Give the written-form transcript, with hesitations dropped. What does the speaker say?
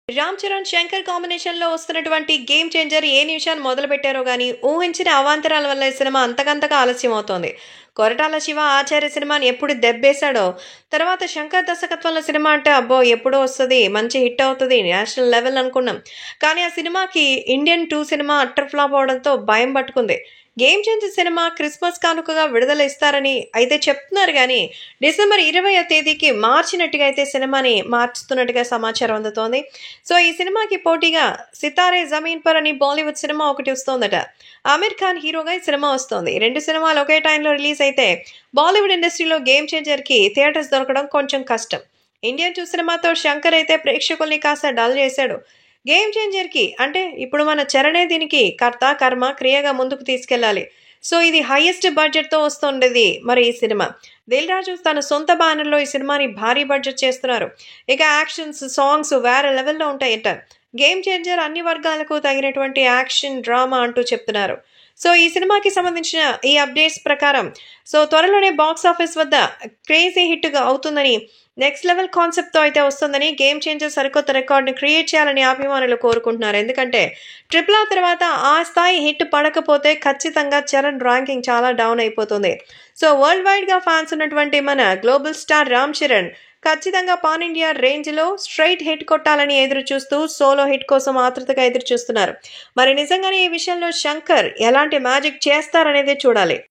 రామ్ చరణ్, శంకర్ కాంబినేషన్‌లో వస్తున్నటువంటి 'game changer' ఏ నిమిషాన మొదలుపెట్టారో గాని, ఊహించని అవాంతరాల వల్ల ఈ సినిమా అంతకంతగా ఆలస్యం అవుతోంది. కొరటాల శివ, ఆచార్య సినిమాని ఎప్పుడు దెబ్బేశాడో, తర్వాత శంకర్ దర్శకత్వంలో సినిమా అంటే అబ్బో! ఎప్పుడో వస్తది, మంచి హిట్ అవుతది, నేషనల్ లెవెల్ అనుకున్నాం. కానీ ఆ సినిమాకి ఇండియన్ 2 సినిమా అట్టర్ ఫ్లాప్ అవ్వడంతో భయం పట్టుకుంది. 'గేమ్ చేంజర్' సినిమా క్రిస్మస్ కానుకగా విడుదల ఇస్తారని అయితే చెప్తున్నారు గానీ, డిసెంబర్ 20వ తేదీకి మార్చినట్టుగా అయితే సినిమాని మార్చుతున్నట్టుగా సమాచారం అందుతోంది. సో, ఈ సినిమాకి పోటీగా 'సితారే జమీన్ పర్' అని బాలీవుడ్ సినిమా ఒకటి వస్తోందట. ఆమీర్ ఖాన్ హీరోగా ఈ సినిమా వస్తోంది. 2 సినిమాలు ఒకే టైంలో రిలీజ్ అయితే బాలీవుడ్ ఇండస్ట్రీలో 'గేమ్ చేంజర్'కి థియేటర్స్ దొరకడం కొంచెం కష్టం. ఇండియన్ 2 సినిమాతో శంకర్ అయితే ప్రేక్షకుల్ని కాస్త డల్ చేశాడు. 'గేమ్ చేంజర్'కి అంటే ఇప్పుడు మన చరణే దీనికి కర్త, కర్మ, క్రియగా ముందుకు తీసుకెళ్లాలి. సో, ఇది హైయెస్ట్ బడ్జెట్‌తో వస్తుండేది మరి ఈ సినిమా. దిల్ రాజు తన సొంత బ్యానర్‌లో ఈ సినిమాని భారీ బడ్జెట్ చేస్తున్నారు. ఇక యాక్షన్స్, సాంగ్స్ వేరే లెవెల్‌లో ఉంటాయట. 'గేమ్ చేంజర్' అన్ని వర్గాలకు తగినటువంటి యాక్షన్, డ్రామా అంటూ చెప్తున్నారు. సో, ఈ సినిమాకి సంబంధించిన ఈ అప్డేట్స్ ప్రకారం త్వరలోనే బాక్స్ ఆఫీస్ వద్ద క్రేజీ హిట్‌గా అవుతుందని, నెక్స్ట్ లెవెల్ కాన్సెప్ట్‌తో అయితే వస్తుందని, 'గేమ్ చేంజర్' సరికొత్త రికార్డ్‌ని క్రియేట్ చేయాలని అభిమానులు కోరుకుంటున్నారు. ఎందుకంటే 'ట్రిపుల్ ఆర్' తర్వాత ఆ స్థాయి హిట్ పడకపోతే ఖచ్చితంగా చరణ్ ర్యాంకింగ్ చాలా డౌన్ అయిపోతుంది. వరల్డ్ వైడ్‌గా ఫ్యాన్స్ ఉన్నటువంటి మన గ్లోబల్ స్టార్ రామ్ చరణ్ ఖచ్చితంగా పాన్ ఇండియా రేంజ్‌లో స్ట్రెయిట్ హిట్ కొట్టాలని ఎదురు చూస్తూ సోలో హిట్ కోసం ఆతృతగా ఎదురు చూస్తున్నారు. మరి నిజంగానే ఈ విషయంలో శంకర్ ఎలాంటి మ్యాజిక్ చేస్తారనేదే చూడాలి.